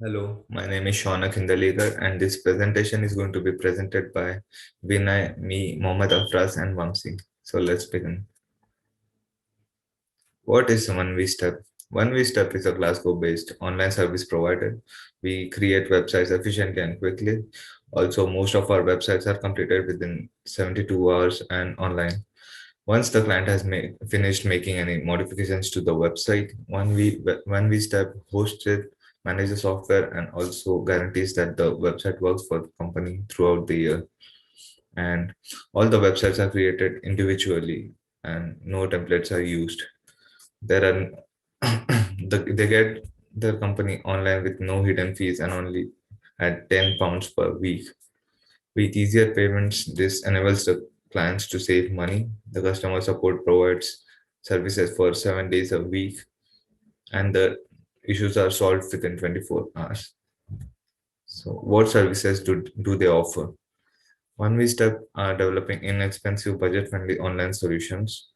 Hello, my name is Shaunak Hindaligar, and this presentation is going to be presented by Vinay, me, Mohammad Afras, and Vamsi. So let's begin. What is OneWeStep? OneWeStep is a Glasgow-based online service provider. We create websites efficiently and quickly. Also, most of our websites are completed within 72 hours and online. Once the client has finished making any modifications to the website, OneWeStep hosts it, manages the software, and also guarantees that the website works for the company throughout the year. And all the websites are created individually, and no templates are used. There are they get their company online with no hidden fees and only at £10 per week. With easier payments, this enables the clients to save money. The customer support provides services for 7 days a week, and the issues are solved within 24 hours. So, what services do they offer? OneWeStep are developing inexpensive, budget-friendly online solutions.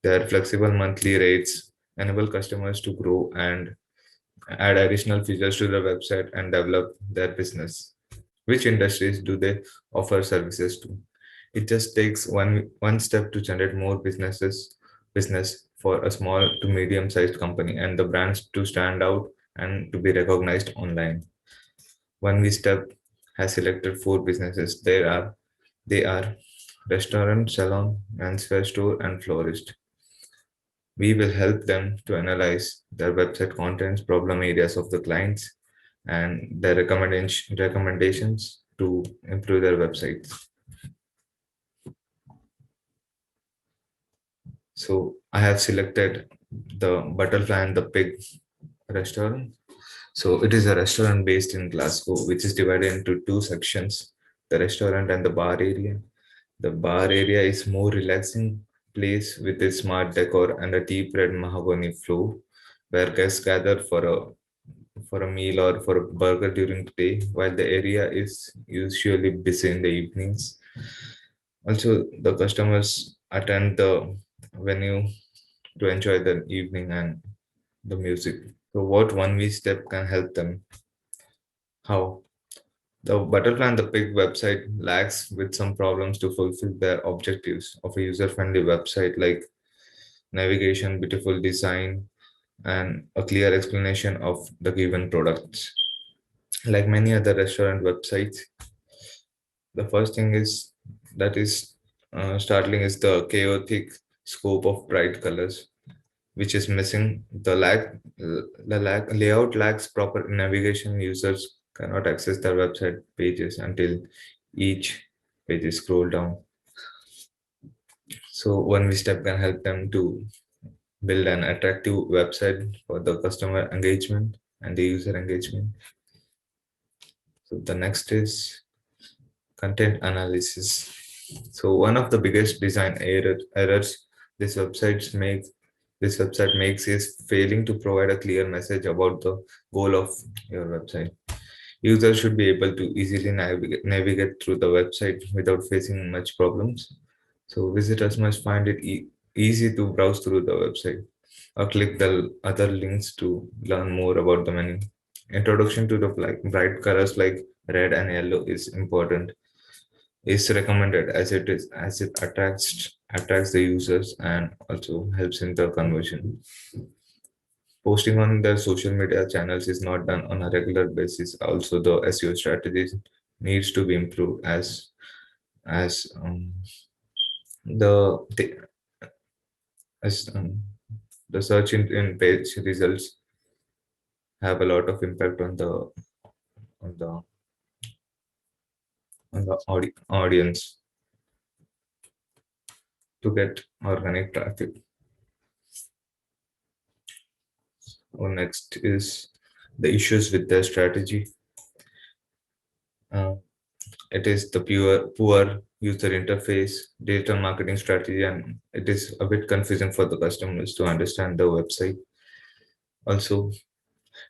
Their flexible monthly rates enable customers to grow and add additional features to their website and develop their business. Which industries do they offer services to? It just takes one step to generate more business for a small to medium sized company and the brands to stand out and to be recognized online. One we step has selected four businesses. They are restaurant, salon, menswear store, and florist. We will help them to analyze their website contents, problem areas of the clients, and their recommendations to improve their websites. So I have selected the Butterfly and the Pig restaurant. So it is a restaurant based in Glasgow, which is divided into two sections, the restaurant and the bar area. The bar area is more relaxing place with its smart decor and a deep red mahogany floor where guests gather for a meal or for a burger during the day, while the area is usually busy in the evenings. Also, the customers attend the venue to enjoy the evening and the music. So, what one we step can help them? How? The Butterfly and the Pig website lacks with some problems to fulfill their objectives of a user-friendly website like navigation, beautiful design, and a clear explanation of the given products. Like many other restaurant websites, the first thing is that is startling is the chaotic scope of bright colors, which is missing. The layout lacks proper navigation. Users cannot access their website pages until each page is scrolled down. So one we step can help them to build an attractive website for the customer engagement and the user engagement. So the next is content analysis. So one of the biggest errors this website makes this website makes is failing to provide a clear message about the goal of your website. Users should be able to easily navigate through the website without facing much problems. So visitors must find it easy to browse through the website or click the other links to learn more about the menu. Introduction to the bright colors like red and yellow is important is recommended as it attracts the users and also helps in the conversion. Posting on the social media channels is not done on a regular basis. Also, the SEO strategies needs to be improved as the as the search in page results have a lot of impact on the audience to get organic traffic. Next is the issues with their strategy. Uh, it is the poor user interface, digital marketing strategy, and it is a bit confusing for the customers to understand the website. Also,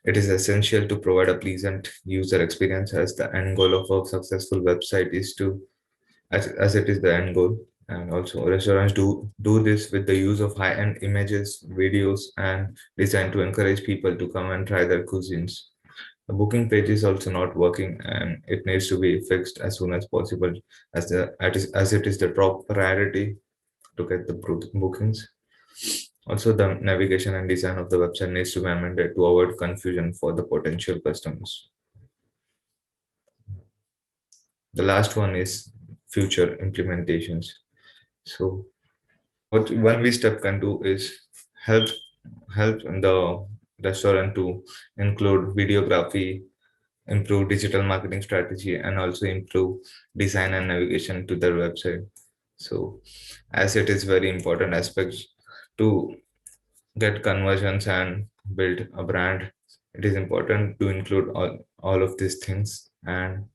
it is essential to provide a pleasant user experience as the end goal of a successful website is to as it is the end goal. And also restaurants do this with the use of high-end images, videos, and design to encourage people to come and try their cuisines. The booking page is also not working, and it needs to be fixed as soon as possible, as it is the top priority to get the bookings. Also, the navigation and design of the website needs to be amended to avoid confusion for the potential customers. The last one is future implementations. So, what one we step can do is help help the restaurant to include videography, improve digital marketing strategy, and also improve design and navigation to their website. So, as it is very important aspects to get conversions and build a brand, it is important to include all of these things, and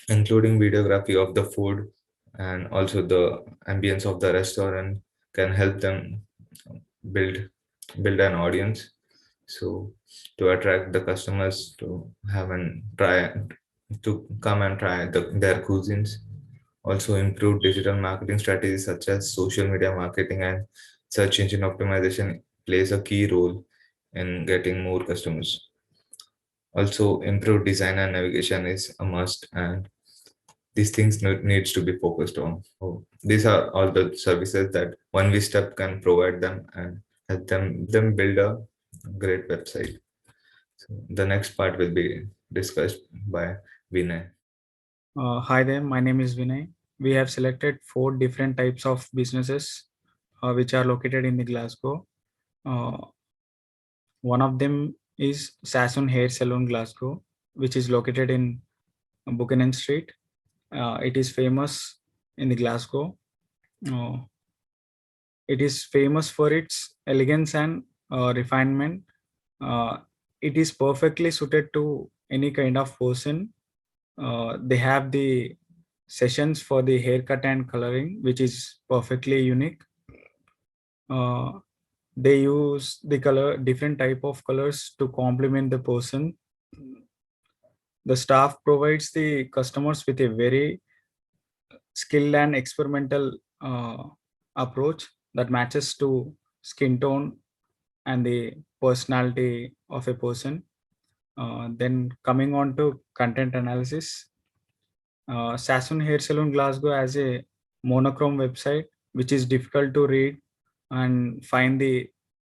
including videography of the food and also the ambience of the restaurant can help them build build an audience, so to attract the customers to have and try to come and try their cuisines. Also improve digital marketing strategies such as social media marketing and search engine optimization plays a key role in getting more customers. Also improve design and navigation is a must, and these things needs to be focused on. So these are all the services that one we step can provide them and help them build a great website. So the next part will be discussed by Vinay. Hi there, my name is Vinay. We have selected four different types of businesses which are located in the Glasgow. Uh, One of them is Sassoon Hair Salon Glasgow, which is located in Buchanan Street. It is famous in the Glasgow. Uh, it is famous for its elegance and refinement. Uh, it is perfectly suited to any kind of person. They have the sessions for the haircut and coloring, which is perfectly unique. Uh, they use the color different type of colors to complement the person. The staff provides the customers with a very skilled and experimental approach that matches to skin tone and the personality of a person. Then coming on to content analysis, Sassoon Hair Salon Glasgow has a monochrome website which is difficult to read and find the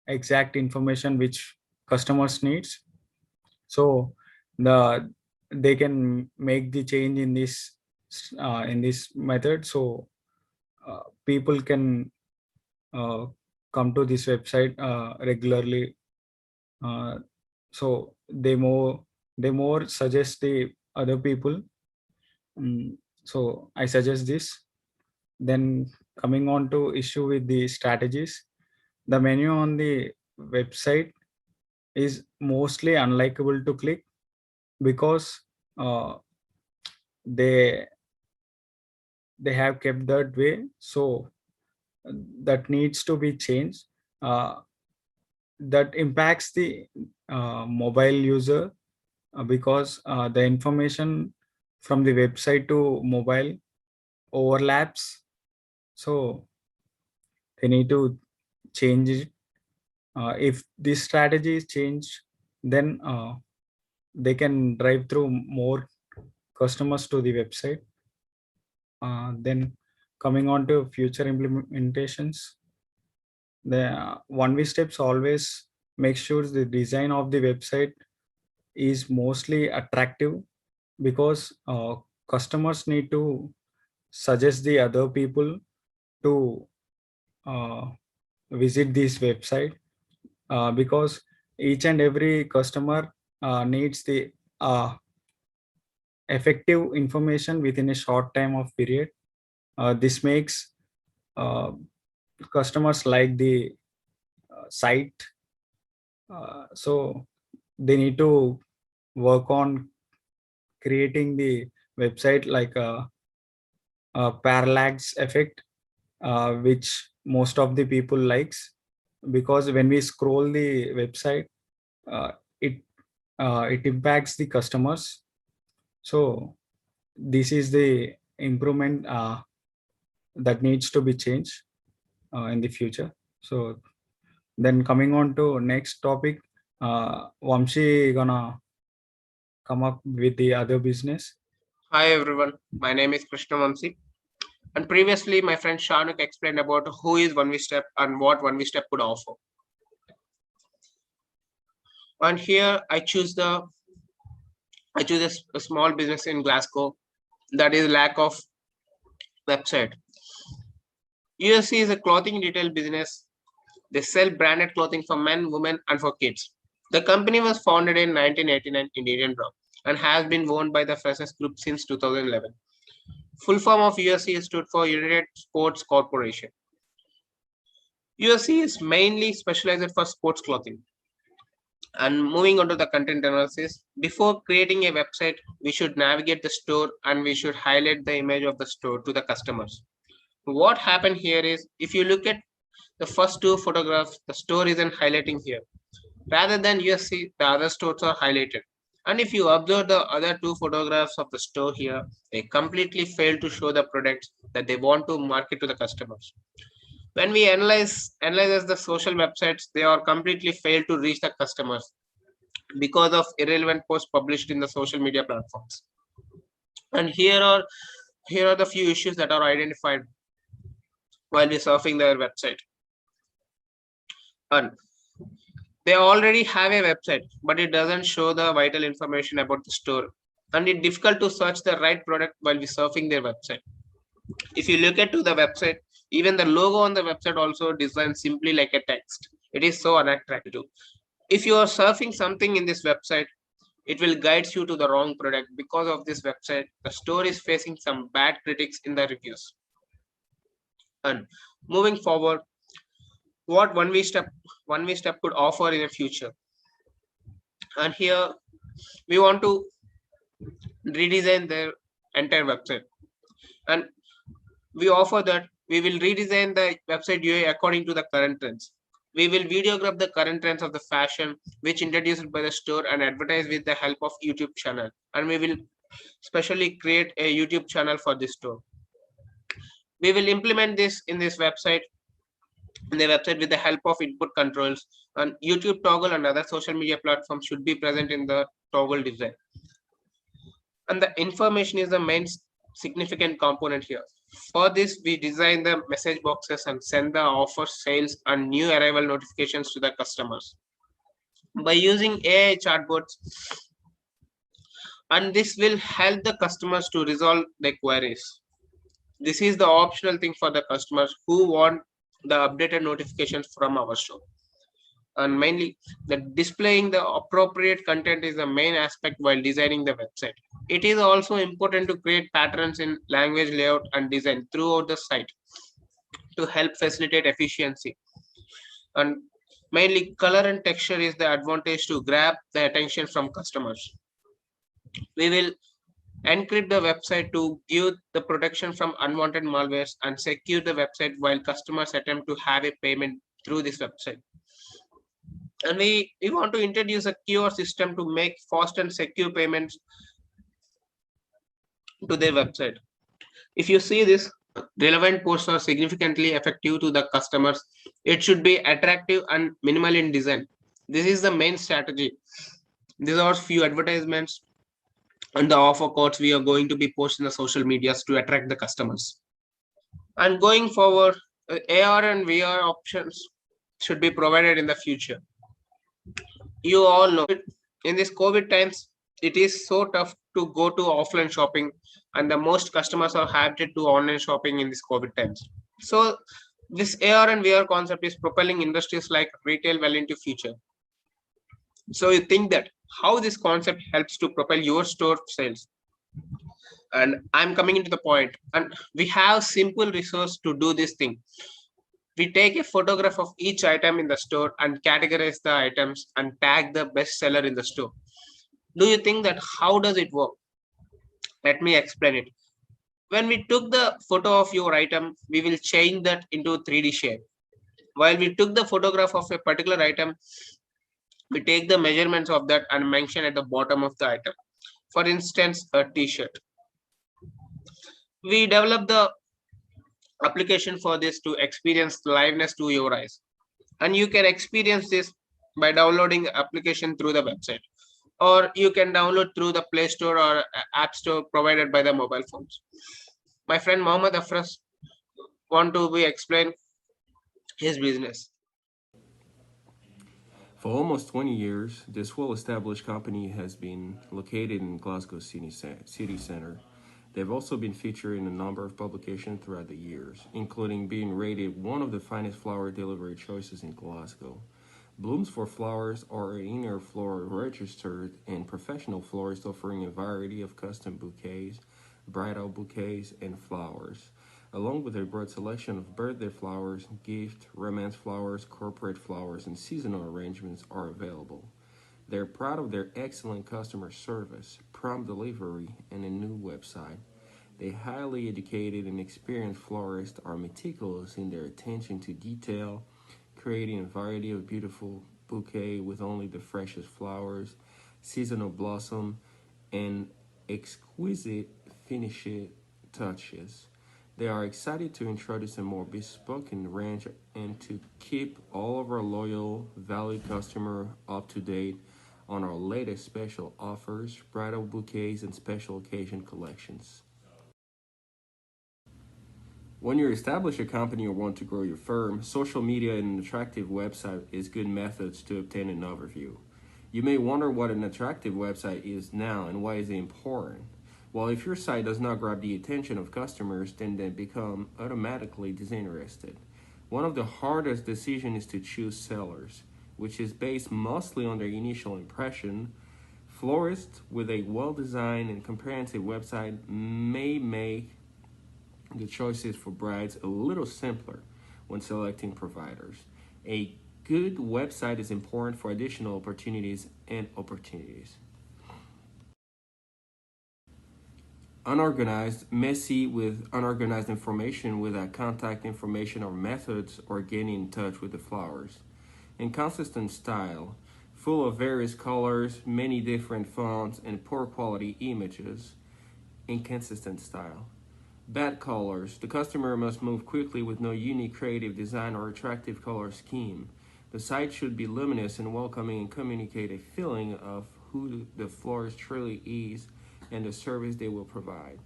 exact information which customers needs. So the they can make the change in this method. So people can uh, come to this website regularly. Uh, so they more suggest the other people. So I suggest this. Then coming on to issue with the strategies, the menu on the website is mostly unlikable to click because uh, they they have kept that way. So that needs to be changed. Uh, that impacts the mobile user because the information from the website to mobile overlaps. So they need to change it. If this strategy is changed, then they can drive through more customers to the website. Then coming on to future implementations, the one way steps always make sure the design of the website is mostly attractive because customers need to suggest the other people to uh, visit this website because each and every customer needs the uh, effective information within a short time of period. This makes uh, customers like the site. So they need to work on creating the website like a parallax effect, which most of the people likes, because when we scroll the website, uh, it it impacts the customers. So this is the improvement that needs to be changed in the future. So then coming on to next topic, Vamshi gonna come up with the other business. Hi everyone, my name is Krishna Vamsi. And previously, my friend Shanuk explained about who is OneWeStep and what OneWeStep could offer. And here I choose a small business in Glasgow that is lack of website. USC is a clothing retail business. They sell branded clothing for men, women, and for kids. The company was founded in 1989 in Edinburgh and has been owned by the Frasers Group since 2011. Full form of USC stood for United Sports Corporation. USC is mainly specialized for sports clothing. And moving on to the content analysis, before creating a website, we should navigate the store and we should highlight the image of the store to the customers. What happened here is, if you look at the first two photographs, the store isn't highlighting here. Rather than USC, the other stores are highlighted. And if you observe the other two photographs of the store here, they completely fail to show the products that they want to market to the customers. When we analyze the social websites, they are completely failed to reach the customers because of irrelevant posts published in the social media platforms. And here are the few issues that are identified while we're surfing their website. And they already have a website, but it doesn't show the vital information about the store. And it's difficult to search the right product while we're surfing their website. If you look at to the website, even the logo on the website also designed simply like a text. It is so unattractive. If you are surfing something in this website, it will guide you to the wrong product. Because of this website, the store is facing some bad critics in the reviews. And moving forward, what OneWeStep could offer in the future. And here we want to redesign their entire website. And we offer that we will redesign the website UI according to the current trends. We will videograph the current trends of the fashion, which introduced by the store and advertise with the help of YouTube channel. And we will specially create a YouTube channel for this store. We will implement this in this website, with the help of input controls, and YouTube toggle and other social media platforms should be present in the toggle design. And the information is the main significant component here. For this, we design the message boxes and send the offer, sales, and new arrival notifications to the customers by using AI chatbots. And this will help the customers to resolve their queries. This is the optional thing for the customers who want the updated notifications from our store. And mainly, the displaying the appropriate content is the main aspect while designing the website. It is also important to create patterns in language, layout, and design throughout the site to help facilitate efficiency. And mainly, color and texture is the advantage to grab the attention from customers. We will encrypt the website to give the protection from unwanted malwares and secure the website while customers attempt to have a payment through this website. And we want to introduce a QR system to make fast and secure payments to their website. If you see this, relevant posts are significantly effective to the customers. It should be attractive and minimal in design. This is the main strategy. These are few advertisements and the offer codes we are going to be posting in the social medias to attract the customers. And going forward, AR and VR options should be provided in the future. You all know in this COVID times, it is so tough to go to offline shopping, and the most customers are habituated to online shopping in this COVID times. So this AR and VR concept is propelling industries like retail well into future. So you think that how this concept helps to propel your store sales? And I'm coming into the point, and we have simple resource to do this thing. We take a photograph of each item in the store and categorize the items and tag the best seller in the store. Do you think that how does it work? Let me explain it. When we took the photo of your item, we will change that into 3D shape. While we took the photograph of a particular item, we take the measurements of that and mention at the bottom of the item. For instance, a t-shirt. We develop the application for this to experience liveness to your eyes. And you can experience this by downloading the application through the website. or you can download through the Play Store or App Store provided by the mobile phones. My friend Mohammed Afras want to be explain his business. For almost 20 years, this well-established company has been located in Glasgow city center. They've also been featured in a number of publications throughout the years, including being rated one of the finest flower delivery choices in Glasgow. Blooms for Flowers are an inner floor registered and professional florist offering a variety of custom bouquets, bridal bouquets, and flowers, along with a broad selection of birthday flowers, gift, romance flowers, corporate flowers, and seasonal arrangements are available. They're proud of their excellent customer service, prompt delivery, and a new website. The highly educated and experienced florists are meticulous in their attention to detail, creating a variety of beautiful bouquets with only the freshest flowers, seasonal blossom, and exquisite finished touches. They are excited to introduce a more bespoke range and to keep all of our loyal, valued customers up to date on our latest special offers, bridal bouquets, and special occasion collections. When you establish a company or want to grow your firm, social media and an attractive website is good methods to obtain an overview. You may wonder what an attractive website is now and why is it important. Well, if your site does not grab the attention of customers, then they become automatically disinterested. One of the hardest decisions is to choose sellers, which is based mostly on their initial impression. Florists with a well-designed and comprehensive website may make the choices for brides a little simpler when selecting providers. A good website is important for additional opportunities and opportunities. Unorganized, messy with unorganized information without contact information or methods or getting in touch with the flowers. Inconsistent style, full of various colors, many different fonts, and poor quality images. Inconsistent style. Bad colors. The customer must move quickly with no unique creative design or attractive color scheme. The site should be luminous and welcoming and communicate a feeling of who the florist truly is and the service they will provide.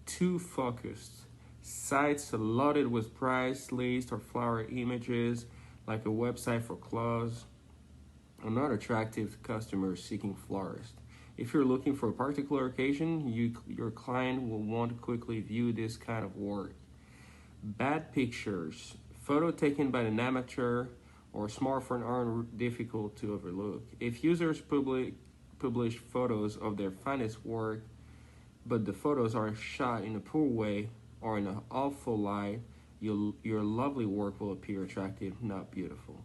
Too focused. Sites loaded with price lists or flower images, like a website for clothes, are not attractive to customers seeking florists. If you're looking for a particular occasion, your client will want to quickly view this kind of work. Bad pictures. Photo taken by an amateur or smartphone aren't difficult to overlook. If users publish photos of their finest work, but the photos are shot in a poor way or in an awful light, your lovely work will appear attractive, not beautiful.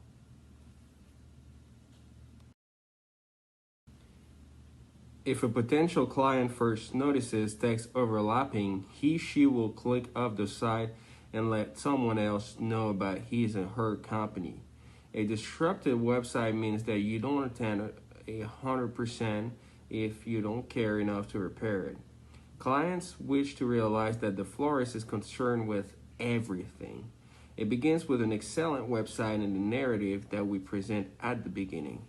If a potential client first notices text overlapping, she will click off the site and let someone else know about his and her company. A disruptive website means that you don't attend 100% if you don't care enough to repair it. Clients wish to realize that the florist is concerned with everything. It begins with an excellent website and the narrative that we present at the beginning.